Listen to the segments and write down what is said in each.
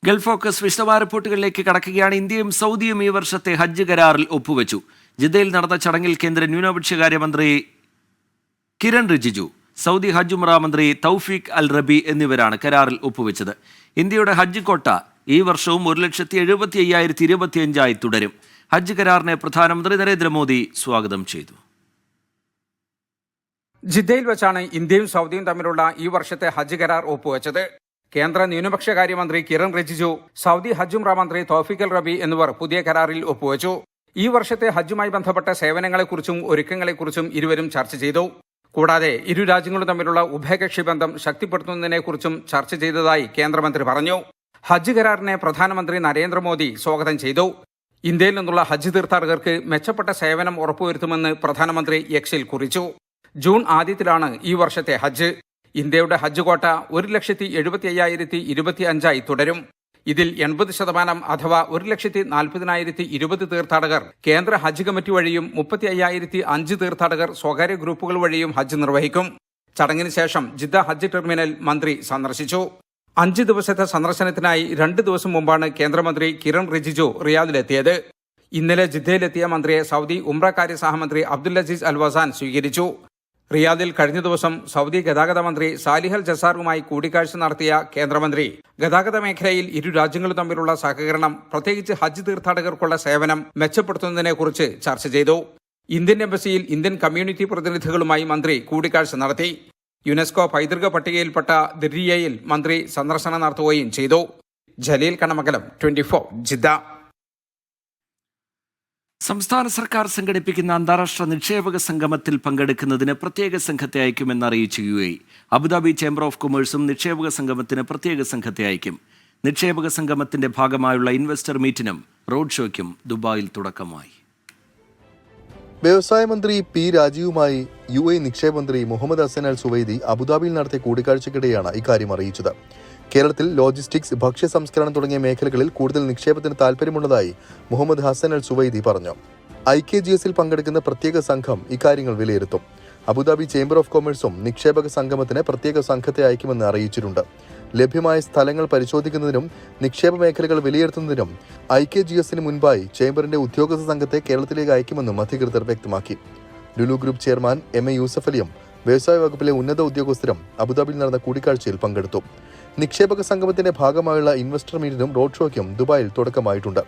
Gulf focus വിശദമായ റിപ്പോർട്ടുകളിലേക്ക് കടക്കുകയാണ്. ഇന്ത്യയും സൗദിയും ഈ വർഷത്തെ ഹജ്ജ് കരാറിൽ ഒപ്പുവെച്ചു. ജിദ്ദയിൽ നടന്ന ചടങ്ങിൽ കേന്ദ്ര ന്യൂനപക്ഷകാര്യമന്ത്രി കിരൺ റിജിജു, സൗദി ഹജ്ജ് ഉംറ മന്ത്രി തൗഫീഖ് അൽ റബി എന്നിവരാണ് കരാറിൽ ഒപ്പുവെച്ചത്. ഇന്ത്യയുടെ ഹജ്ജ് കോട്ട ഈ വർഷവും 1,75,025 തുടരും. ഹജ്ജ് കരാറിനെ പ്രധാനമന്ത്രി നരേന്ദ്രമോദി സ്വാഗതം ചെയ്തു. ജിദ്ദയിൽ വെച്ചാണ് ഇന്ത്യയും സൗദിയും തമ്മിലുള്ള ഈ വർഷത്തെ ഹജ്ജ് കരാർ ഒപ്പുവെച്ചത്. കേന്ദ്ര ന്യൂനപക്ഷകാര്യമന്ത്രി കിരൺ റിജിജു, സൗദി ഹജ്ജ് ഉംറ മന്ത്രി തൗഫീഖ് അൽ റബി എന്നിവർ പുതിയ കരാറിൽ ഒപ്പുവെച്ചു. ഈ വർഷത്തെ ഹജ്ജുമായി ബന്ധപ്പെട്ട സേവനങ്ങളെക്കുറിച്ചും ഒരുക്കങ്ങളെക്കുറിച്ചും ഇരുവരും ചർച്ച ചെയ്തു. കൂടാതെ ഇരു രാജ്യങ്ങളും തമ്മിലുള്ള ഉഭയകക്ഷി ബന്ധം ശക്തിപ്പെടുത്തുന്നതിനെക്കുറിച്ചും ചർച്ച ചെയ്തതായി കേന്ദ്രമന്ത്രി പറഞ്ഞു. ഹജ്ജ് കരാറിനെ പ്രധാനമന്ത്രി നരേന്ദ്രമോദി സ്വാഗതം ചെയ്തു. ഇന്ത്യയിൽ നിന്നുള്ള ഹജ്ജ് തീർത്ഥാടകർക്ക് മെച്ചപ്പെട്ട സേവനം ഉറപ്പുവരുത്തുമെന്ന് പ്രധാനമന്ത്രി എക്സിൽ കുറിച്ചു. ജൂൺ ആദ്യത്തിലാണ് ഈ വർഷത്തെ ഹജ്ജ്. ഇന്ത്യയുടെ ഹജ്ജ് കോട്ട 1,75,025 തുടരും. ഇതിൽ 80% അഥവാ 1,40,020 തീർത്ഥാടകർ കേന്ദ്ര ഹജ്ജ് കമ്മിറ്റി വഴിയും 35,005 തീർത്ഥാടകർ സ്വകാര്യ ഗ്രൂപ്പുകൾ വഴിയും ഹജ്ജ് നിർവഹിക്കും. ചടങ്ങിന് ശേഷം ജിദ്ദ ഹജ്ജ് ടെർമിനൽ മന്ത്രി സന്ദർശിച്ചു. 5 ദിവസത്തെ സന്ദർശനത്തിനായി 2 ദിവസം മുമ്പാണ് കേന്ദ്രമന്ത്രി കിരൺ റിജിജു റിയാദിലെത്തിയത്. ഇന്നലെ ജിദ്ദയിലെത്തിയ മന്ത്രിയെ സൗദി ഉംറ കാര്യ സഹമന്ത്രി അബ്ദുൽ അസീസ് അൽ വസാൻ സ്വീകരിച്ചു. റിയാദിൽ കഴിഞ്ഞ ദിവസം സൗദി ഗതാഗത മന്ത്രി സാലിഹ് അൽ ജസാറുമായി കൂടിക്കാഴ്ച നടത്തിയ കേന്ദ്രമന്ത്രി ഗതാഗത മേഖലയിൽ ഇരു രാജ്യങ്ങളും തമ്മിലുള്ള സഹകരണം, പ്രത്യേകിച്ച് ഹജ്ജ് തീർത്ഥാടകർക്കുള്ള സേവനം മെച്ചപ്പെടുത്തുന്നതിനെക്കുറിച്ച് ചർച്ച ചെയ്തു. ഇന്ത്യൻ എംബസിയിൽ ഇന്ത്യൻ കമ്മ്യൂണിറ്റി പ്രതിനിധികളുമായി മന്ത്രി കൂടിക്കാഴ്ച നടത്തി. യുനെസ്കോ പൈതൃക പട്ടികയിൽപ്പെട്ട ദിർരിയയിൽ മന്ത്രി സന്ദർശനം നടത്തുകയും ചെയ്തു. ജലീൽ കണമകലം, 24 ജിദ്ദ. സംസ്ഥാന സർക്കാർ സംഘടിപ്പിക്കുന്ന അന്താരാഷ്ട്ര നിക്ഷേപക സംഗമത്തിൽ പങ്കെടുക്കുന്നതിന് പ്രത്യേക സംഘത്തെ അയക്കുമെന്ന് അറിയിച്ചു UAE. അബുദാബി ചേംബർ ഓഫ് കൊമേഴ്സും നിക്ഷേപക സംഗമത്തിന് പ്രത്യേക സംഘത്തെ അയക്കും. നിക്ഷേപക സംഗമത്തിന്റെ ഭാഗമായുള്ള ഇൻവെസ്റ്റർ മീറ്റിനും റോഡ് ഷോയ്ക്കും ദുബായിൽ തുടക്കമായി. വ്യവസായ മന്ത്രി പി രാജീവുമായി UAE നിക്ഷേപ മന്ത്രി മുഹമ്മദ് ഹസൻ അൽ സുവൈദി അബുദാബിയിൽ നടത്തിയ കൂടിക്കാഴ്ചയ്ക്കിടെയാണ് ഇക്കാര്യം അറിയിച്ചത്. കേരളത്തിൽ ലോജിസ്റ്റിക്സ്, ഭക്ഷ്യ സംസ്കരണം തുടങ്ങിയ മേഖലകളിൽ കൂടുതൽ നിക്ഷേപത്തിന് താൽപര്യമുള്ളതായി മുഹമ്മദ് ഹസൻ അൽ സുവൈദി പറഞ്ഞു. IKGS-ൽ പങ്കെടുക്കുന്ന പ്രത്യേക സംഘം ഇക്കാര്യങ്ങൾ വിലയിരുത്തും. അബുദാബി ചേംബർ ഓഫ് കൊമേഴ്സും നിക്ഷേപക സംഗമത്തിന് പ്രത്യേക സംഘത്തെ അയക്കുമെന്ന് അറിയിച്ചിട്ടുണ്ട്. ലഭ്യമായ സ്ഥലങ്ങൾ പരിശോധിക്കുന്നതിനും നിക്ഷേപ മേഖലകൾ വിലയിരുത്തുന്നതിനും IKGS-ന് മുൻപായി ചേംബറിന്റെ ഉദ്യോഗസ്ഥ സംഘത്തെ കേരളത്തിലേക്ക് അയക്കുമെന്നും അധികൃതർ വ്യക്തമാക്കി. Lulu group chairman MA Yusuff അലിയും വ്യവസായ വകുപ്പിലെ ഉന്നത ഉദ്യോഗസ്ഥരും അബുദാബിയിൽ നടന്ന കൂടിക്കാഴ്ചയിൽ പങ്കെടുത്തു. നിക്ഷേപക സംഗമത്തിന്റെ ഭാഗമായുള്ള ഇൻവെസ്റ്റർ മീറ്റിനും റോഡ് ഷോയ്ക്കും ദുബായിൽ തുടക്കമായിട്ടുണ്ട്.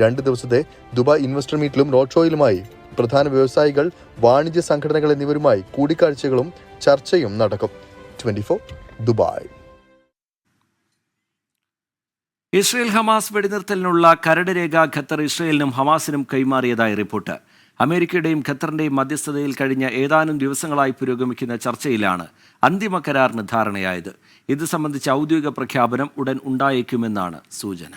2 ദിവസത്തെ ദുബായ് ഇൻവെസ്റ്റർ മീറ്റിലും റോഡ് ഷോയിലുമായി പ്രധാന വ്യവസായികൾ, വാണിജ്യ സംഘടനകൾ എന്നിവരുമായി കൂടിക്കാഴ്ചകളും ചർച്ചയും നടക്കും. 24 ദുബായ്. ഇസ്രയേൽ ഹമാസ് വെടിനിർത്തലിനുള്ള കരട് രേഖ ഖത്തർ ഇസ്രയേലിനും ഹമാസിനും കൈമാറിയതായി റിപ്പോർട്ട്. അമേരിക്കയുടെയും ഖത്തറിന്റെയും മധ്യസ്ഥതയിൽ കഴിഞ്ഞ ഏതാനും ദിവസങ്ങളായി പുരോഗമിക്കുന്ന ചർച്ചയിലാണ് അന്തിമ കരാറിന് ധാരണയായത്. ഇത് സംബന്ധിച്ച ഔദ്യോഗിക പ്രഖ്യാപനം ഉടൻ ഉണ്ടായേക്കുമെന്നാണ് സൂചന.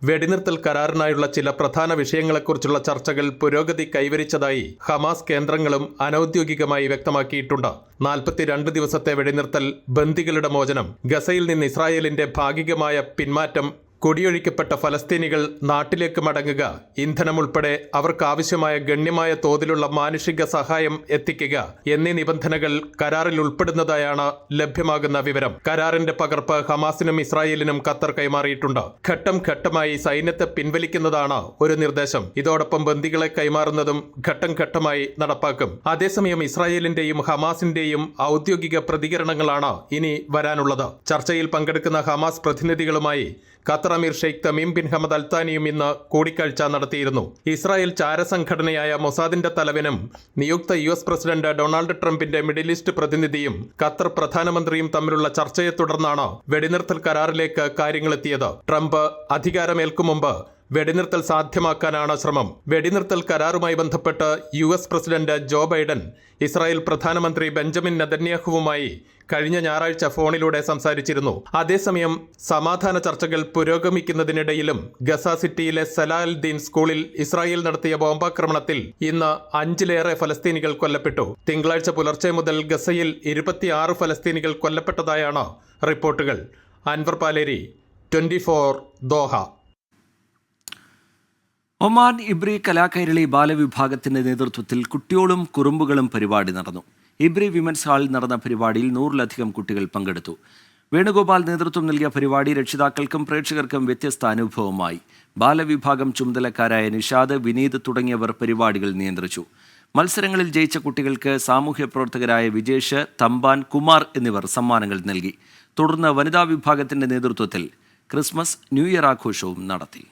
വെടിനിർത്തൽ കരാറിനായുള്ള ചില പ്രധാന വിഷയങ്ങളെക്കുറിച്ചുള്ള ചർച്ചകൾ പുരോഗതി കൈവരിച്ചതായി ഹമാസ് കേന്ദ്രങ്ങളും അനൌദ്യോഗികമായി വ്യക്തമാക്കിയിട്ടുണ്ട്. 42 ദിവസത്തെ വെടിനിർത്തൽ, ബന്ദികളുടെ മോചനം, ഗസയിൽ നിന്ന് ഇസ്രായേലിന്റെ ഭാഗികമായ പിന്മാറ്റം, കുടിയൊഴിക്കപ്പെട്ട ഫലസ്തീനികൾ നാട്ടിലേക്ക് മടങ്ങുക, ഇന്ധനം ഉൾപ്പെടെ അവർക്കാവശ്യമായ ഗണ്യമായ തോതിലുള്ള മാനുഷിക സഹായം എത്തിക്കുക എന്നീ നിബന്ധനകൾ കരാറിൽ ഉൾപ്പെടുന്നതായാണ് ലഭ്യമാകുന്ന വിവരം. കരാറിന്റെ പകർപ്പ് ഹമാസിനും ഇസ്രായേലിനും ഖത്തർ കൈമാറിയിട്ടുണ്ട്. ഘട്ടം ഘട്ടമായി സൈന്യത്തെ പിൻവലിക്കുന്നതാണ് ഒരു നിർദ്ദേശം. ഇതോടൊപ്പം ബന്ദികളെ കൈമാറുന്നതും ഘട്ടം ഘട്ടമായി നടപ്പാക്കും. അതേസമയം ഇസ്രായേലിന്റെയും ഹമാസിന്റെയും ഔദ്യോഗിക പ്രതികരണങ്ങളാണ് ഇനി വരാനുള്ളത്. ചർച്ചയിൽ പങ്കെടുക്കുന്ന ഹമാസ് പ്രതിനിധികളുമായി ഖത്തർ അമീർ ഷെയ്ഖ് തമീം ബിൻ ഹമദ് അൽത്താനിയും ഇന്ന് കൂടിക്കാഴ്ച നടത്തിയിരുന്നു. ഇസ്രായേൽ ചാരസംഘടനയായ മൊസാദിന്റെ തലവനും നിയുക്ത US പ്രസിഡന്റ് ഡൊണാൾഡ് ട്രംപിന്റെ മിഡിൽ ഈസ്റ്റ് പ്രതിനിധിയും ഖത്തർ പ്രധാനമന്ത്രിയും തമ്മിലുള്ള ചർച്ചയെ തുടർന്നാണ് വെടിനിർത്തൽ കരാറിലേക്ക് കാര്യങ്ങളെത്തിയത്. ട്രംപ് അധികാരമേൽക്കും മുമ്പ് വെടിനിർത്തൽ സാധ്യമാക്കാനാണ് ശ്രമം. വെടിനിർത്തൽ കരാറുമായി ബന്ധപ്പെട്ട് US president Joe Biden Israel പ്രധാനമന്ത്രി ബെഞ്ചമിൻ നെതന്യാഹുവുമായി കഴിഞ്ഞ ഞായറാഴ്ച ഫോണിലൂടെ സംസാരിച്ചിരുന്നു. അതേസമയം സമാധാന ചർച്ചകൾ പുരോഗമിക്കുന്നതിനിടയിലും ഗസ സിറ്റിയിലെ സലാൽ ദീൻ സ്കൂളിൽ ഇസ്രായേൽ നടത്തിയ ബോംബാക്രമണത്തിൽ ഇന്ന് 5-ലേറെ ഫലസ്തീനികൾ കൊല്ലപ്പെട്ടു. തിങ്കളാഴ്ച പുലർച്ചെ മുതൽ ഗസയിൽ 26 ഫലസ്തീനികൾ കൊല്ലപ്പെട്ടതായാണ് റിപ്പോർട്ടുകൾ. Anwar Paleri, 24 Doha. Oman Ibri Kalakairali ബാലവിഭാഗത്തിന്റെ നേതൃത്വത്തിൽ കുട്ടിയോളും കുറുമ്പുകളും പരിപാടി നടന്നു. ഇബ്രി വിമൻസ് ഹാളിൽ നടന്ന പരിപാടിയിൽ 100-ലധികം കുട്ടികൾ പങ്കെടുത്തു. വേണുഗോപാൽ നേതൃത്വം നൽകിയ പരിപാടി രക്ഷിതാക്കൾക്കും പ്രേക്ഷകർക്കും വ്യത്യസ്ത അനുഭവമായി. ബാലവിഭാഗം ചുമതലക്കാരായ നിഷാദ്, വിനീത് തുടങ്ങിയവർ പരിപാടികൾ നിയന്ത്രിച്ചു. മത്സരങ്ങളിൽ ജയിച്ച കുട്ടികൾക്ക് സാമൂഹ്യ പ്രവർത്തകരായ വിജേഷ്, തമ്പാൻ, കുമാർ എന്നിവർ സമ്മാനങ്ങൾ നൽകി. തുടർന്ന് വനിതാ വിഭാഗത്തിന്റെ നേതൃത്വത്തിൽ ക്രിസ്മസ്, ന്യൂ ഇയർ ആഘോഷവും നടത്തി.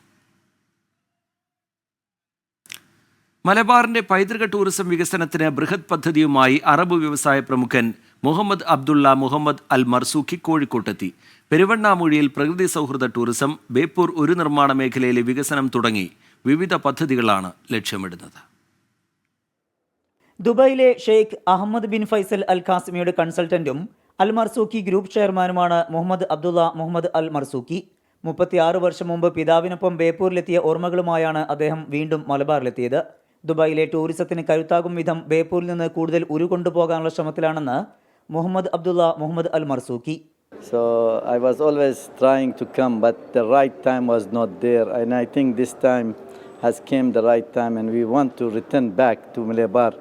മലബാറിന്റെ പൈതൃക ടൂറിസം വികസനത്തിന് ബൃഹത് പദ്ധതിയുമായി അറബ് വ്യവസായ പ്രമുഖൻ മുഹമ്മദ് മുഹമ്മദ് അൽ മർസൂഖി കോഴിക്കോട്ടെത്തി. പെരുവണ്ണാമൂഴിയിൽ പ്രകൃതി സൗഹൃദ ടൂറിസം, ബേപ്പൂർ ഒരു നിർമ്മാണ മേഖലയിലെ വികസനം തുടങ്ങി വിവിധ പദ്ധതികളാണ് ലക്ഷ്യമിടുന്നത്. ദുബായിലെ ഷെയ്ഖ് അഹമ്മദ് ബിൻ ഫൈസൽ അൽ ഖാസിമിയുടെ കൺസൾട്ടന്റും അൽ മർസൂഖി ഗ്രൂപ്പ് ചെയർമാനുമാണ് മുഹമ്മദ് അൽ മർസൂഖി. 36 വർഷം മുമ്പ് പിതാവിനൊപ്പം ബേപ്പൂരിലെത്തിയ ഓർമ്മകളുമായാണ് അദ്ദേഹം വീണ്ടും മലബാറിലെത്തിയത്. ദുബായിലെ ടൂറിസത്തിന് കരുത്താകും വിധം ബേപ്പൂരിൽ നിന്ന് കൂടുതൽ ഉരുകൊണ്ടുപോകാനുള്ള ശ്രമത്തിലാണെന്ന് മുഹമ്മദ് അൽ Marzooqi. So I was always trying to come, but the right time was not there, and I think this time has came the right time, and we want to return back to Malabar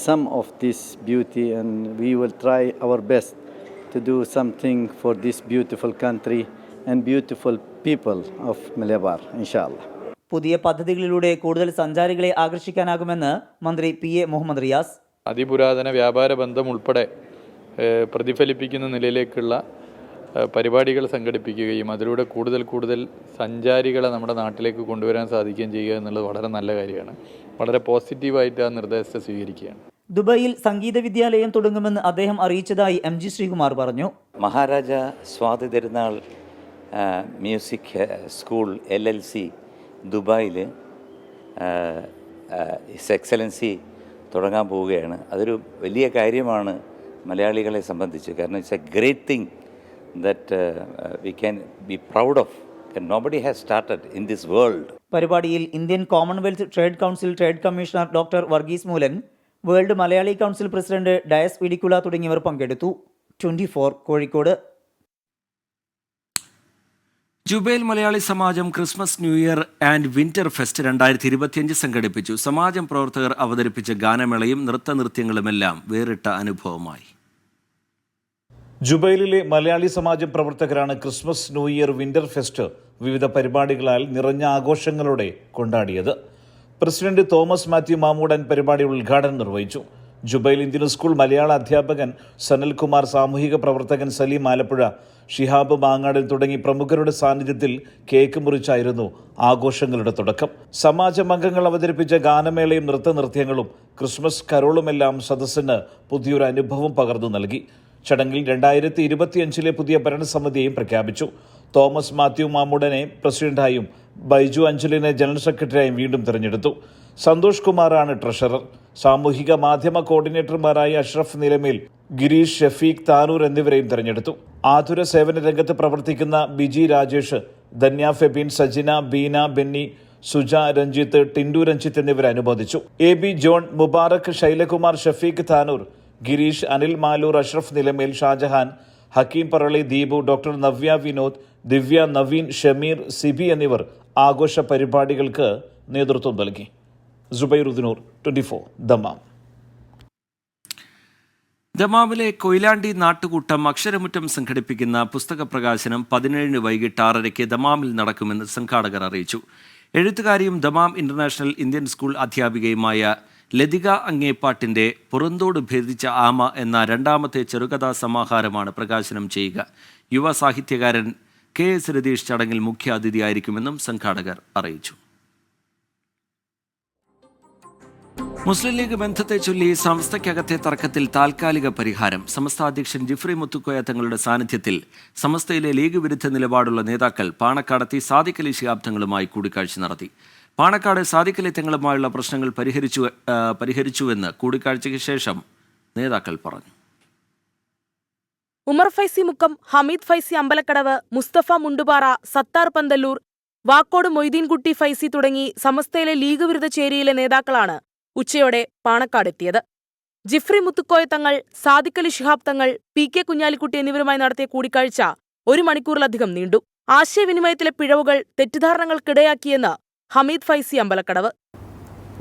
some of this beauty, and we will try our best to do something for this beautiful country and beautiful people of Malabar, inshallah. പുതിയ പദ്ധതികളിലൂടെ കൂടുതൽ സഞ്ചാരികളെ ആകർഷിക്കാനാകുമെന്ന് മന്ത്രി PA Muhammad Riyas. അതിപുരാതന വ്യാപാര ബന്ധം ഉൾപ്പെടെ പ്രതിഫലിപ്പിക്കുന്ന നിലയിലേക്കുള്ള പരിപാടികൾ സംഘടിപ്പിക്കുകയും അതിലൂടെ കൂടുതൽ സഞ്ചാരികളെ നമ്മുടെ നാട്ടിലേക്ക് കൊണ്ടുവരാൻ സാധിക്കുകയും ചെയ്യുക എന്നുള്ളത് വളരെ നല്ല കാര്യമാണ്. വളരെ പോസിറ്റീവായിട്ട് ആ നിർദ്ദേശത്തെ സ്വീകരിക്കുകയാണ്. ദുബായിൽ സംഗീത വിദ്യാലയം തുടങ്ങുമെന്ന് അദ്ദേഹം അറിയിച്ചതായി MG ശ്രീകുമാർ പറഞ്ഞു. Maharaja Swathi Thirunal music school LLC ദുബായിൽ ഹിസ് എക്സലൻസി തുടങ്ങാൻ പോവുകയാണ്. അതൊരു വലിയ കാര്യമാണ് മലയാളികളെ സംബന്ധിച്ച്. കാരണം it's a great thing that we can be proud of. Nobody has started in this world. പരിപാടിയിൽ Indian commonwealth trade council trade commissioner doctor Varghese Moolan, world Malayali council president Dias Pidikkula തുടങ്ങിയവർ പങ്കെടുത്തു. 24 Kozhikode. Jubail Malayali Samajam Christmas, new year and winter fest 2025 സംഘടിപ്പിച്ചു. സമാജം പ്രവർത്തകർ അവതരിപ്പിച്ച ഗാനമേളയും നൃത്യങ്ങളുമെല്ലാം വേറിട്ട അനുഭവമായി. ജുബൈലിലെ മലയാളി സമാജം പ്രവർത്തകരാണ് Christmas, new year, winter fest വിവിധ പരിപാടികളാൽ നിറഞ്ഞ ആഘോഷങ്ങളോടെ കൊണ്ടാടിയത്. പ്രസിഡന്റ് തോമസ് മാത്യു മാമൂടൻ പരിപാടി ഉദ്ഘാടനം നിർവഹിച്ചു. ജുബൈൽ ഇന്ത്യൻ സ്കൂൾ മലയാള അധ്യാപകൻ സനൽകുമാർ, സാമൂഹിക പ്രവർത്തകൻ സലീം ആലപ്പുഴ, ഷിഹാബ് മാങ്ങാടിൽ തുടങ്ങി പ്രമുഖരുടെ സാന്നിധ്യത്തിൽ കേക്ക് മുറിച്ചായിരുന്നു ആഘോഷങ്ങളുടെ തുടക്കം. സമാജം അംഗങ്ങൾ അവതരിപ്പിച്ച ഗാനമേളയും നൃത്യങ്ങളും ക്രിസ്മസ് കരോളുമെല്ലാം സദസ്സിന് പുതിയൊരു അനുഭവം പകർന്നു നൽകി. ചടങ്ങിൽ 2025 പുതിയ ഭരണസമിതിയെയും പ്രഖ്യാപിച്ചു. തോമസ് മാത്യു മാമൂടനെ പ്രസിഡന്റായും ബൈജു അഞ്ചലിനെ ജനറൽ സെക്രട്ടറിയായും വീണ്ടും തെരഞ്ഞെടുത്തു. സന്തോഷ് കുമാറാണ് ട്രഷറർ. സാമൂഹിക മാധ്യമ കോർഡിനേറ്റർമാരായ അഷ്റഫ് നിലമേൽ, ഗിരീഷ്, ഷഫീഖ് താനൂർ എന്നിവരെയും തെരഞ്ഞെടുത്തു. ആതുര സേവന രംഗത്ത് പ്രവർത്തിക്കുന്ന ബിജി രാജേഷ്, ധന്യ ഫെബിൻ, സജിന, ബീന, ബെന്നി, സുജ, രഞ്ജിത്ത്, ടിൻഡു രഞ്ജിത്ത് എന്നിവരെ അനുമോദിച്ചു. AB John, Mubarak, Shailakumar, Shafeeq Tanur, Gireesh, Anil Maloor, Ashraf Nilamel, Shajahan, Hakeem Parali, Deepu, doctor Navya Vinod, Divya, Naveen, Shameer, Sibi എന്നിവർ ആഘോഷ പരിപാടികൾക്ക് നേതൃത്വം നൽകി. സുബൈറുദ്ദീനൂർ, 24, ദമാം. ദമാമിലെ കൊയിലാണ്ടി നാട്ടുകൂട്ടം അക്ഷരമുറ്റം സംഘടിപ്പിക്കുന്ന പുസ്തക പ്രകാശനം 17 വൈകിട്ട് 6:30 ദമാമിൽ നടക്കുമെന്ന് സംഘാടകർ അറിയിച്ചു. എഴുത്തുകാരിയും ദമാം ഇന്റർനാഷണൽ ഇന്ത്യൻ സ്കൂൾ അധ്യാപികയുമായ ലതിക അങ്ങേപ്പാട്ടിന്റെ പുറന്തോട് ഭേദിച്ച ആമ എന്ന 2ാമത്തെ ചെറുകഥാ സമാഹാരമാണ് പ്രകാശനം ചെയ്യുക. യുവ സാഹിത്യകാരൻ KS രതീഷ് ചടങ്ങിൽ മുഖ്യ അതിഥിയായിരിക്കുമെന്നും സംഘാടകർ അറിയിച്ചു. മുസ്ലിം ലീഗ് ബന്ധത്തെ ചൊല്ലി സമസ്തയ്ക്കകത്തെ തർക്കത്തിൽ താൽക്കാലിക പരിഹാരം. സമസ്ത അധ്യക്ഷൻ ജിഫ്രി മുത്തുക്കോയ തങ്ങളുടെ സാന്നിധ്യത്തിൽ സമസ്തയിലെ ലീഗ് വിരുദ്ധ നിലപാടുള്ള നേതാക്കൾ പാണക്കാടെത്തി സാദിഖ് അലി ശിഹാബ് തങ്ങളുമായി കൂടിക്കാഴ്ച നടത്തി. പാണക്കാട് സാദിഖ് അലി തങ്ങളുമായുള്ള പ്രശ്നങ്ങൾ പരിഹരിച്ചുവെന്ന് കൂടിക്കാഴ്ചയ്ക്ക് ശേഷം നേതാക്കൾ പറഞ്ഞു. ഉമർ ഫൈസി മുക്കം, ഹമീദ് ഫൈസി അമ്പലക്കടവ്, മുസ്തഫ മുണ്ടുപാറ, സത്താർ പന്തല്ലൂർ, വാക്കോട് മൊയ്തീൻകുട്ടി ഫൈസി തുടങ്ങി സമസ്തയിലെ ലീഗ് വിരുദ്ധ ചേരിയിലെ നേതാക്കളാണ് ഉച്ചയോടെ പാണക്കാടെത്തിയത്. ജിഫ്രി മുത്തുക്കോയ തങ്ങൾ, സാദിഖ് അലി ശിഹാബ് തങ്ങൾ, PK കുഞ്ഞാലിക്കുട്ടി എന്നിവരുമായി നടത്തിയ കൂടിക്കാഴ്ച 1 മണിക്കൂറിലധികം നീണ്ടു. ആശയവിനിമയത്തിലെ പിഴവുകൾ തെറ്റിദ്ധാരണകൾക്കിടയാക്കിയെന്ന് ഹമീദ് ഫൈസി അമ്പലക്കടവ്.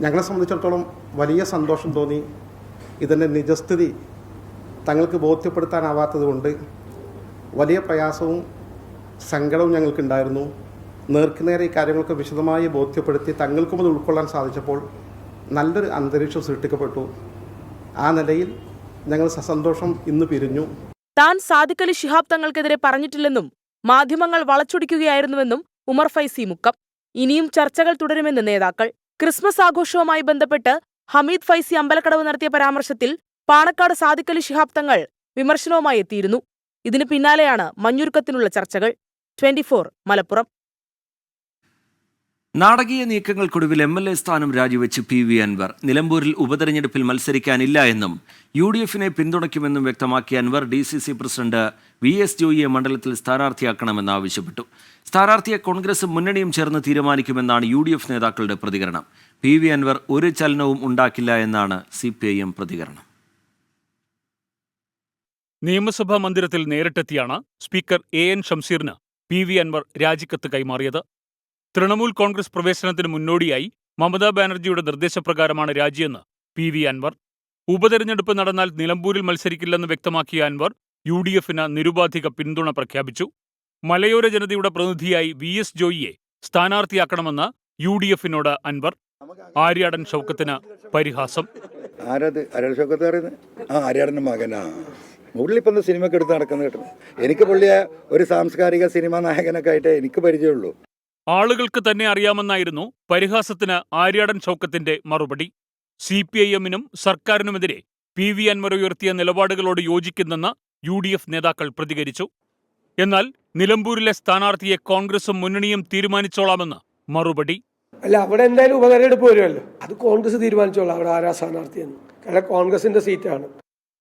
ഞങ്ങളെ സംബന്ധിച്ചിടത്തോളം വലിയ സന്തോഷം തോന്നി. ഇതിൻ്റെ നിജസ്ഥിതി തങ്ങൾക്ക് ബോധ്യപ്പെടുത്താനാവാത്തതുകൊണ്ട് വലിയ പ്രയാസവും സങ്കടവും ഞങ്ങൾക്കുണ്ടായിരുന്നു. നേർക്കുനേരെ ഈ കാര്യങ്ങളൊക്കെ വിശദമായി ബോധ്യപ്പെടുത്തി തങ്ങൾക്കും അത് ഉൾക്കൊള്ളാൻ സാധിച്ചപ്പോൾ നല്ലൊരു അന്തരീക്ഷം സൃഷ്ടിക്കപ്പെട്ടു. ആ നിലയിൽ ഞങ്ങൾ സസന്തോഷം ഇന്ന് പിരിഞ്ഞു. താൻ സാദിഖ് അലി ശിഹാബ് തങ്ങൾക്കെതിരെ പറഞ്ഞിട്ടില്ലെന്നും മാധ്യമങ്ങൾ വളച്ചൊടിക്കുകയായിരുന്നുവെന്നും ഉമർ ഫൈസി മുക്കം. ഇനിയും ചർച്ചകൾ തുടരുമെന്ന് നേതാക്കൾ. ക്രിസ്മസ് ആഘോഷവുമായി ബന്ധപ്പെട്ട് ഹമീദ് ഫൈസി അമ്പലക്കടവ് നടത്തിയ പരാമർശത്തിൽ പാണക്കാട് സാദിഖ് അലി ശിഹാബ് തങ്ങൾ വിമർശനവുമായി എത്തിയിരുന്നു. ഇതിന് പിന്നാലെയാണ് മഞ്ഞുരുക്കത്തിനുള്ള ചർച്ചകൾ. 24 മലപ്പുറം. നാടകീയ നീക്കങ്ങൾക്കൊടുവിൽ MLA സ്ഥാനം രാജിവെച്ച് PV അൻവർ. നിലമ്പൂരിൽ ഉപതെരഞ്ഞെടുപ്പിൽ മത്സരിക്കാനില്ല എന്നും UDFനെ പിന്തുണയ്ക്കുമെന്നും വ്യക്തമാക്കിയ അൻവർ DCC പ്രസിഡന്റ് VS ജോയിയെ മണ്ഡലത്തിൽ സ്ഥാനാർത്ഥിയാക്കണമെന്ന് ആവശ്യപ്പെട്ടു. സ്ഥാനാർത്ഥിയെ കോൺഗ്രസും മുന്നണിയും ചേർന്ന് തീരുമാനിക്കുമെന്നാണ് UDF നേതാക്കളുടെ പ്രതികരണം. PV അൻവർ ഒരു ചലനവും ഉണ്ടാക്കില്ല എന്നാണ് CPIM പ്രതികരണം. നിയമസഭാ മന്ദിരത്തിൽ നേരിട്ടെത്തിയാണ് സ്പീക്കർ AN ഷംസീറിന് PV അൻവർ രാജിക്കത്ത് കൈമാറിയത്. തൃണമൂൽ കോൺഗ്രസ് പ്രവേശനത്തിന് മുന്നോടിയായി മമതാ ബാനർജിയുടെ നിർദ്ദേശപ്രകാരമാണ് രാജിയെന്ന് PV അൻവർ. ഉപതെരഞ്ഞെടുപ്പ് നടന്നാൽ നിലമ്പൂരിൽ മത്സരിക്കില്ലെന്ന് വ്യക്തമാക്കിയ അൻവർ UDFന് നിരുപാധിക പിന്തുണ പ്രഖ്യാപിച്ചു. മലയോര ജനതയുടെ പ്രതിനിധിയായി VS ജോയിയെ സ്ഥാനാർത്ഥിയാക്കണമെന്ന് UDFനോട് അൻവർ. ആര്യാടൻ ഷൗക്കത്തിന് പരിഹാസം. ആര്യാടന്റെ മകനാ മുള്ളിപ്പം സിനിമയ്ക്ക് എടുത്ത് നടക്കുന്ന കേട്ടോ. എനിക്ക് പുള്ളിയെ ഒരു സാംസ്കാരിക സിനിമാ നായകനൊക്കെ ആയിട്ട് എനിക്ക് പരിചയമുള്ളൂ. ആളുകൾക്ക് തന്നെ അറിയാമെന്നായിരുന്നു പരിഹാസത്തിന് ആര്യാടൻ ഷൗക്കത്തിന്റെ മറുപടി. CPIMനും സർക്കാരിനുമെതിരെ PV അൻവർ ഉയർത്തിയ നിലപാടുകളോട് യോജിക്കുന്നെന്ന് UDF നേതാക്കൾ പ്രതികരിച്ചു. എന്നാൽ നിലമ്പൂരിലെ സ്ഥാനാർത്ഥിയെ കോൺഗ്രസും മുന്നണിയും തീരുമാനിച്ചോളാമെന്ന് മറുപടി. അല്ല, അവിടെ എന്തായാലും ഉപതെരഞ്ഞെടുപ്പ് വരുമല്ലോ, അത് കോൺഗ്രസ് തീരുമാനിച്ചോളാം അവിടെ ആരാ സ്ഥാനാർത്ഥിയെന്ന്. കാരണം കോൺഗ്രസിന്റെ സീറ്റാണ്.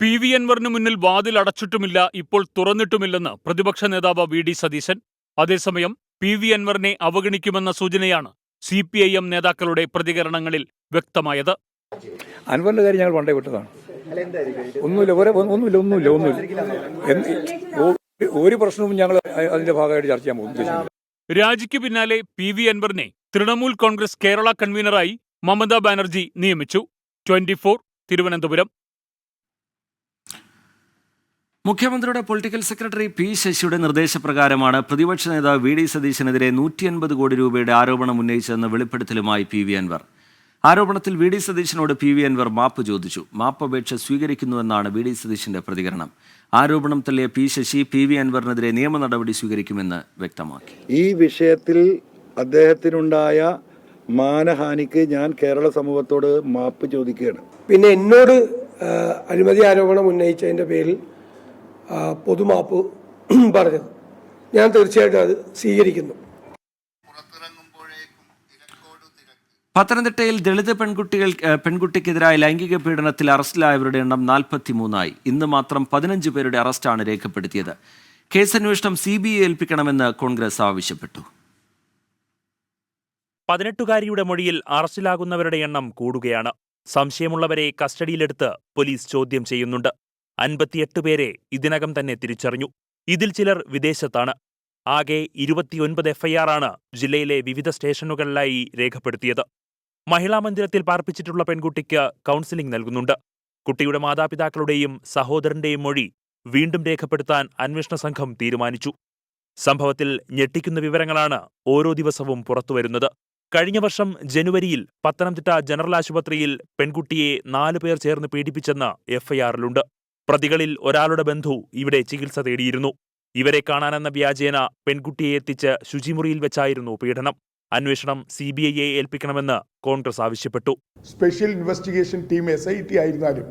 PV അൻവറിന് മുന്നിൽ വാതിൽ അടച്ചിട്ടുമില്ല, ഇപ്പോൾ തുറന്നിട്ടുമില്ലെന്ന് പ്രതിപക്ഷ നേതാവ് VD സതീശൻ. അതേസമയം PV അൻവറിനെ അവഗണിക്കുമെന്ന സൂചനയാണ് CPIM നേതാക്കളുടെ പ്രതികരണങ്ങളിൽ വ്യക്തമായത്. അൻവറിന്റെ കാര്യം ഞങ്ങൾ പണ്ടേ വിട്ടതാണ്. ഒന്നുമില്ല, ഒരു പ്രശ്നവും ഞങ്ങൾ അതിന്റെ ഭാഗമായിട്ട് ചർച്ച ചെയ്യാൻ പോകുന്നു. രാജിക്ക് പിന്നാലെ PV അൻവറിനെ തൃണമൂൽ കോൺഗ്രസ് കേരള കൺവീനറായി മമതാ ബാനർജി നിയമിച്ചു. 24 തിരുവനന്തപുരം. മുഖ്യമന്ത്രിയുടെ പൊളിറ്റിക്കൽ സെക്രട്ടറി P ശശിയുടെ നിർദ്ദേശപ്രകാരമാണ് പ്രതിപക്ഷ നേതാവ് VD സതീശനെതിരെ 150 കോടി രൂപയുടെ ആരോപണം ഉന്നയിച്ചതെന്ന വെളിപ്പെടുത്തലുമായി PV അൻവർ. ആരോപണത്തിൽ VD സതീശനോട് PV അൻവർ മാപ്പ് ചോദിച്ചു. മാപ്പപേക്ഷ സ്വീകരിക്കുന്നുവെന്നാണ് VD സതീശന്റെ പ്രതികരണം. ആരോപണം തള്ളിയ P ശശി PV അൻവറിനെതിരെ നിയമ നടപടി സ്വീകരിക്കുമെന്ന് വ്യക്തമാക്കി. ഈ വിഷയത്തിൽ അദ്ദേഹത്തിനുണ്ടായ മാനഹാനിക്ക് ഞാൻ കേരള സമൂഹത്തോട് മാപ്പ് ചോദിക്കുകയാണ്. പിന്നെ എന്നോട് അഴിമതി ആരോപണം ഉന്നയിച്ചതിന്റെ പേരിൽ പൊതുമാപ്പ് പറഞ്ഞത് ഞാൻ തീർച്ചയായിട്ടും അത് സ്വീകരിക്കുന്നു. പത്തനംതിട്ടയിൽ ദളിത് പെൺകുട്ടിക്കെതിരായ ലൈംഗിക പീഡനത്തിൽ അറസ്റ്റിലായവരുടെ എണ്ണം 43 ഇന്ന് മാത്രം 15 പേരുടെ അറസ്റ്റാണ് രേഖപ്പെടുത്തിയത്. കേസന്വേഷണം CBI ഏൽപ്പിക്കണമെന്ന് കോൺഗ്രസ് ആവശ്യപ്പെട്ടു. 18-കാരിയുടെ മൊഴിയിൽ അറസ്റ്റിലാകുന്നവരുടെ എണ്ണം കൂടുകയാണ്. സംശയമുള്ളവരെ കസ്റ്റഡിയിലെടുത്ത് പോലീസ് ചോദ്യം ചെയ്യുന്നുണ്ട്. 58 പേരെ ഇതിനകം തന്നെ തിരിച്ചറിഞ്ഞു. ഇതിൽ ചിലർ വിദേശത്താണ്. ആകെ 29 FIR ആണ് ജില്ലയിലെ വിവിധ സ്റ്റേഷനുകളിലായി രേഖപ്പെടുത്തിയത്. മഹിളാ മന്ദിരത്തിൽ പാർപ്പിച്ചിട്ടുള്ള പെൺകുട്ടിക്ക് കൗൺസിലിംഗ് നൽകുന്നുണ്ട്. കുട്ടിയുടെ മാതാപിതാക്കളുടെയും സഹോദരന്റെയും മൊഴി വീണ്ടും രേഖപ്പെടുത്താൻ അന്വേഷണ സംഘം തീരുമാനിച്ചു. സംഭവത്തിൽ ഞെട്ടിക്കുന്ന വിവരങ്ങളാണ് ഓരോ ദിവസവും പുറത്തുവരുന്നത്. കഴിഞ്ഞ വർഷം ജനുവരിയിൽ പത്തനംതിട്ട ജനറൽ ആശുപത്രിയിൽ പെൺകുട്ടിയെ 4 പേർ ചേർന്ന് പീഡിപ്പിച്ചെന്ന് FIRലുണ്ട്. പ്രതികളിൽ ഒരാളുടെ ബന്ധു ഇവിടെ ചികിത്സ തേടിയിരുന്നു. ഇവരെ കാണാനെന്ന വ്യാജേന പെൺകുട്ടിയെ എത്തിച്ച് ശുചിമുറിയിൽ വെച്ചായിരുന്നു പീഡനം. അന്വേഷണം CBIയെ ഏൽപ്പിക്കണമെന്ന് കോൺഗ്രസ് ആവശ്യപ്പെട്ടു. സ്പെഷ്യൽ ഇൻവെസ്റ്റിഗേഷൻ ടീം SIT ആയിരുന്നാലും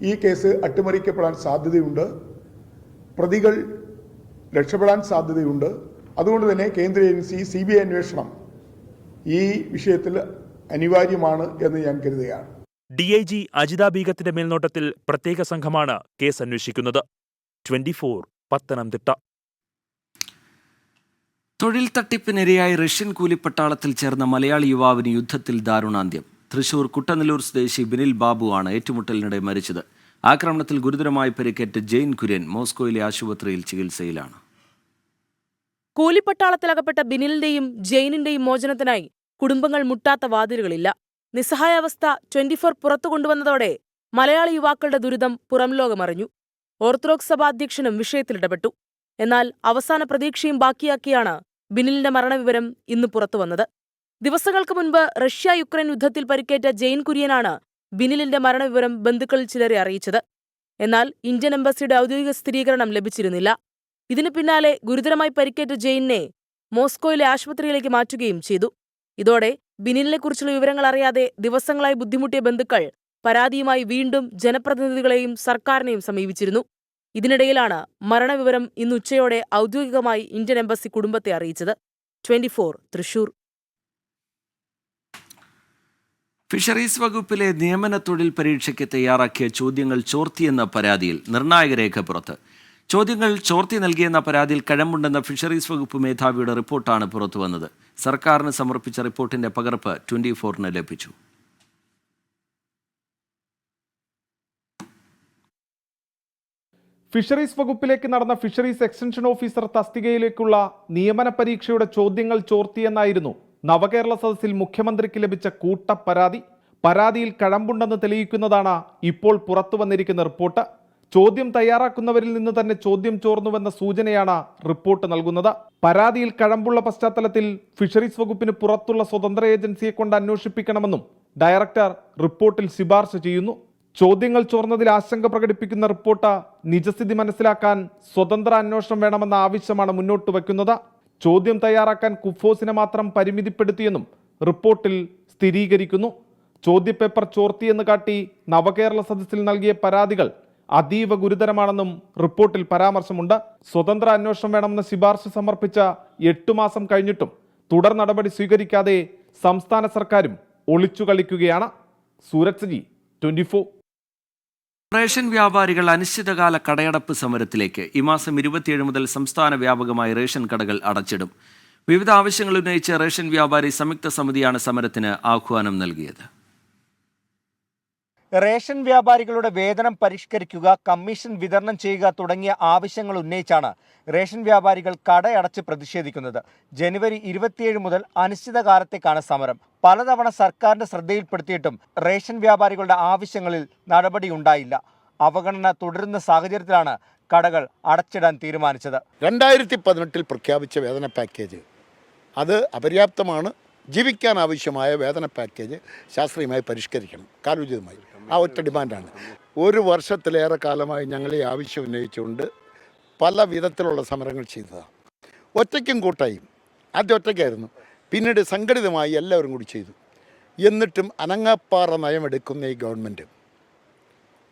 ഈ കേസ് അട്ടിമറിക്കപ്പെടാൻ സാധ്യതയുണ്ട്. പ്രതികൾ രക്ഷപ്പെടാൻ സാധ്യതയുണ്ട്. അതുകൊണ്ട് തന്നെ കേന്ദ്ര ഏജൻസി CBI അന്വേഷണം ഈ വിഷയത്തിൽ അനിവാര്യമാണ് എന്ന് ഞാൻ കരുതുകയാണ്. DIG അജിത ബീഗത്തിന്റെ മേൽനോട്ടത്തിൽ പ്രത്യേക സംഘമാണ് കേസ് അന്വേഷിക്കുന്നത്. 24 പത്തനംതിട്ട. തൊഴിൽ തട്ടിപ്പിനിരയായി റഷ്യൻ കൂലിപ്പട്ടാളത്തിൽ ചേർന്ന മലയാളി യുവാവിന് യുദ്ധത്തിൽ ദാരുണാന്ത്യം. തൃശൂർ കുട്ടനെല്ലൂർ സ്വദേശി ബിനിൽ ബാബു ആണ് ഏറ്റുമുട്ടലിനിടെ മരിച്ചത്. ആക്രമണത്തിൽ ഗുരുതരമായി പരിക്കേറ്റ ജെയിൻ കുര്യൻ മോസ്കോയിലെ ആശുപത്രിയിൽ ചികിത്സയിലാണ്. കൂലിപ്പട്ടാളത്തിലകപ്പെട്ട ബിനിലിന്റെയും ജെയിനിന്റെയും മോചനത്തിനായി കുടുംബങ്ങൾ മുട്ടാത്ത വാതിലുകളില്ല. നിസ്സഹായാവസ്ഥ 24 പുറത്തു കൊണ്ടുവന്നതോടെ മലയാളി യുവാക്കളുടെ ദുരിതം പുറംലോകമറിഞ്ഞു. ഓർത്തഡോക്സ് സഭാ അധ്യക്ഷനും വിഷയത്തിലിടപെട്ടു. എന്നാൽ അവസാന പ്രതീക്ഷയും ബാക്കിയാക്കിയാണ് ബിനിലിന്റെ മരണവിവരം ഇന്ന് പുറത്തുവന്നത്. ദിവസങ്ങൾക്ക് മുൻപ് റഷ്യ-യുക്രൈൻ യുദ്ധത്തിൽ പരിക്കേറ്റ ജെയിൻ കുര്യനാണ് ബിനിലിന്റെ മരണവിവരം ബന്ധുക്കളിൽ ചിലരെ അറിയിച്ചത്. എന്നാൽ ഇന്ത്യൻ എംബസിയുടെ ഔദ്യോഗിക സ്ഥിരീകരണം ലഭിച്ചിരുന്നില്ല. ഇതിനു പിന്നാലെ ഗുരുതരമായി പരിക്കേറ്റ ജെയിനെ മോസ്കോയിലെ ആശുപത്രിയിലേക്ക് മാറ്റുകയും ചെയ്തു. ഇതോടെ ബിനിലിനെക്കുറിച്ചുള്ള വിവരങ്ങൾ അറിയാതെ ദിവസങ്ങളായി ബുദ്ധിമുട്ടിയ ബന്ധുക്കൾ പരാതിയുമായി വീണ്ടും ജനപ്രതിനിധികളെയും സർക്കാരിനെയും സമീപിച്ചിരുന്നു. ഇതിനിടയിലാണ് മരണവിവരം ഇന്ന് ഉച്ചയോടെ ഔദ്യോഗികമായി ഇന്ത്യൻ എംബസി കുടുംബത്തെ അറിയിച്ചത്. 24 തൃശൂർ. ഫിഷറീസ് വകുപ്പിലെ നിയമന തൊഴിൽ പരീക്ഷയ്ക്ക് തയ്യാറാക്കിയ ചോദ്യങ്ങൾ ചോർത്തിയെന്ന പരാതിയിൽ നിർണായക രേഖ പുറത്ത്. ചോദ്യങ്ങൾ ചോർത്തി നൽകിയെന്ന പരാതിയിൽ കഴമ്പുണ്ടെന്ന ഫിഷറീസ് വകുപ്പ് മേധാവിയുടെ റിപ്പോർട്ടാണ് പുറത്തുവന്നത്. സർക്കാരിന് സമർപ്പിച്ച റിപ്പോർട്ടിന്റെ പകർപ്പ് 24-ന് ലഭിച്ചു. ഫിഷറീസ് വകുപ്പിലേക്ക് നടന്ന ഫിഷറീസ് എക്സ്റ്റൻഷൻ ഓഫീസർ തസ്തികയിലേക്കുള്ള നിയമന പരീക്ഷയുടെ ചോദ്യങ്ങൾ ചോർത്തിയെന്നായിരുന്നു നവകേരള സദസ്സിൽ മുഖ്യമന്ത്രിക്ക് ലഭിച്ച കൂട്ടപ്പരാതി. പരാതിയിൽ കഴമ്പുണ്ടെന്ന് തെളിയിക്കുന്നതാണ് ഇപ്പോൾ പുറത്തുവന്നിരിക്കുന്ന റിപ്പോർട്ട്. ചോദ്യം തയ്യാറാക്കുന്നവരിൽ നിന്ന് തന്നെ ചോദ്യം ചോർന്നുവെന്ന സൂചനയാണ് റിപ്പോർട്ട് നൽകുന്നത്. പരാതിയിൽ കഴമ്പുള്ള പശ്ചാത്തലത്തിൽ ഫിഷറീസ് വകുപ്പിന് പുറത്തുള്ള സ്വതന്ത്ര ഏജൻസിയെ കൊണ്ട് അന്വേഷിപ്പിക്കണമെന്നും ഡയറക്ടർ റിപ്പോർട്ടിൽ ശുപാർശ ചെയ്യുന്നു. ചോദ്യങ്ങൾ ചോർന്നതിൽ ആശങ്ക പ്രകടിപ്പിക്കുന്ന റിപ്പോർട്ട് നിജസ്ഥിതി മനസ്സിലാക്കാൻ സ്വതന്ത്ര അന്വേഷണം വേണമെന്ന ആവശ്യമാണ് മുന്നോട്ട് വയ്ക്കുന്നത്. ചോദ്യം തയ്യാറാക്കാൻ കുഫോസിനെ മാത്രം പരിമിതിപ്പെടുത്തിയെന്നും റിപ്പോർട്ടിൽ സ്ഥിരീകരിക്കുന്നു. ചോദ്യപേപ്പർ ചോർത്തിയെന്ന് കാട്ടി നവകേരള സദസ്സിൽ നൽകിയ പരാതികൾ അതീവ ഗുരുതരമാണെന്നും റിപ്പോർട്ടിൽ പരാമർശമുണ്ട്. സ്വതന്ത്ര അന്വേഷണം വേണമെന്ന ശുപാർശ സമർപ്പിച്ച 8 മാസം കഴിഞ്ഞിട്ടും തുടർ നടപടി സ്വീകരിക്കാതെ സംസ്ഥാന സർക്കാരും ഒളിച്ചു കളിക്കുകയാണ്. സൂരജ് സജി, 24. റേഷൻ വ്യാപാരികൾ അനിശ്ചിതകാല കടയടപ്പ് സമരത്തിലേക്ക്. ഈ മാസം 27 മുതൽ സംസ്ഥാന വ്യാപകമായി റേഷൻ കടകൾ അടച്ചിടും. വിവിധ ആവശ്യങ്ങൾ ഉന്നയിച്ച് റേഷൻ വ്യാപാരി സംയുക്ത സമിതിയാണ് സമരത്തിന് ആഹ്വാനം നൽകിയത്. റേഷൻ വ്യാപാരികളുടെ വേതനം പരിഷ്കരിക്കുക, കമ്മീഷൻ വിതരണം ചെയ്യുക തുടങ്ങിയ ആവശ്യങ്ങൾ ഉന്നയിച്ചാണ് റേഷൻ വ്യാപാരികൾ കടയടച്ച് പ്രതിഷേധിക്കുന്നത്. ജനുവരി 27 മുതൽ അനിശ്ചിതകാലത്തേക്കാണ് സമരം. പലതവണ സർക്കാരിന്റെ ശ്രദ്ധയിൽപ്പെടുത്തിയിട്ടും റേഷൻ വ്യാപാരികളുടെ ആവശ്യങ്ങളിൽ നടപടിയുണ്ടായില്ല. അവഗണന തുടരുന്ന സാഹചര്യത്തിലാണ് കടകൾ അടച്ചിടാൻ തീരുമാനിച്ചത്. 2018 പ്രഖ്യാപിച്ച വേതന പാക്കേജ് അത് അപര്യാപ്തമാണ്. ജീവിക്കാൻ ആവശ്യമായ വേതന പാക്കേജ് ശാസ്ത്രീയമായി പരിഷ്കരിക്കണം, കാലോചിതമായി. ആ ഒറ്റ ഡിമാൻഡാണ്. 1 വർഷത്തിലേറെ കാലമായി ഞങ്ങൾ ഈ ആവശ്യം ഉന്നയിച്ചുകൊണ്ട് പല വിധത്തിലുള്ള സമരങ്ങൾ ചെയ്തതാണ്. ഒറ്റയ്ക്കും കൂട്ടായും. ആദ്യം ഒറ്റയ്ക്കായിരുന്നു, പിന്നീട് സംഘടിതമായി എല്ലാവരും കൂടി ചെയ്തു. എന്നിട്ടും അനങ്ങാപ്പാറ നയമെടുക്കുന്ന ഈ ഗവൺമെൻറ്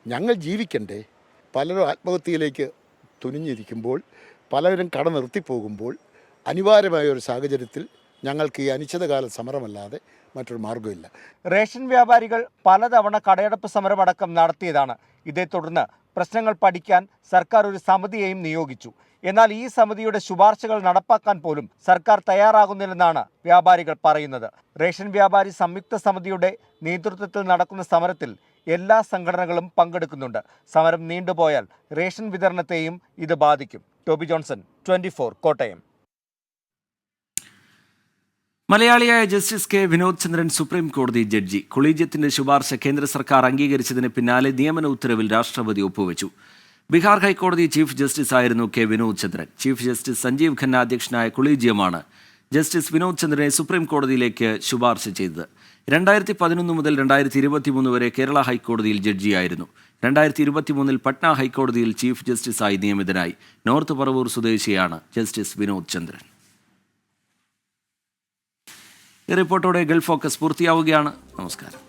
ഞങ്ങൾ ജീവിക്കണ്ടേ? പലരും ആത്മഹത്യയിലേക്ക് തുനിഞ്ഞിരിക്കുമ്പോൾ, പലരും കട നിർത്തിപ്പോകുമ്പോൾ അനിവാര്യമായ ഒരു സാഹചര്യത്തിൽ ഞങ്ങൾക്ക് ഈ അനിശ്ചിതകാല സമരമല്ലാതെ മറ്റൊരു മാർഗ്ഗമില്ല. റേഷൻ വ്യാപാരികൾ പലതവണ കടയടപ്പ് സമരമടക്കം നടത്തിയതാണ്. ഇതേ തുടർന്ന് പ്രശ്നങ്ങൾ പഠിക്കാൻ സർക്കാർ ഒരു സമിതിയെയും നിയോഗിച്ചു. എന്നാൽ ഈ സമിതിയുടെ ശുപാർശകൾ നടപ്പാക്കാൻ പോലും സർക്കാർ തയ്യാറാകുന്നില്ലെന്നാണ് വ്യാപാരികൾ പറയുന്നത്. റേഷൻ വ്യാപാരി സംയുക്ത സമിതിയുടെ നേതൃത്വത്തിൽ നടക്കുന്ന സമരത്തിൽ എല്ലാ സംഘടനകളും പങ്കെടുക്കുന്നുണ്ട്. സമരം നീണ്ടുപോയാൽ റേഷൻ വിതരണത്തെയും ഇത് ബാധിക്കും. Toby Johnson, 24, Kottayam. മലയാളിയായ justice K Vinod Chandran supreme കോടതി ജഡ്ജി. കൊളീജിയത്തിന്റെ ശുപാർശ കേന്ദ്ര സർക്കാർ അംഗീകരിച്ചതിന് പിന്നാലെ നിയമന ഉത്തരവിൽ രാഷ്ട്രപതി ഒപ്പുവെച്ചു. ബീഹാർ ഹൈക്കോടതി ചീഫ് ജസ്റ്റിസ് ആയിരുന്നു കെ വിനോദ് ചന്ദ്രൻ. ചീഫ് ജസ്റ്റിസ് സഞ്ജീവ് ഖന്ന അധ്യക്ഷനായ കൊളീജിയമാണ് ജസ്റ്റിസ് വിനോദ് ചന്ദ്രനെ സുപ്രീം കോടതിയിലേക്ക് ശുപാർശ ചെയ്തത്. 2011 മുതൽ 2023 വരെ കേരള ഹൈക്കോടതിയിൽ ജഡ്ജിയായിരുന്നു. 2023 പട്ന ഹൈക്കോടതിയിൽ ചീഫ് ജസ്റ്റിസായി നിയമിതനായി. നോർത്ത് പറവൂർ സ്വദേശിയാണ് ജസ്റ്റിസ് വിനോദ് ചന്ദ്രൻ. ഈ റിപ്പോർട്ടോടെ ഗൾഫ് ഫോക്കസ് പൂർത്തിയാവുകയാണ്. നമസ്കാരം.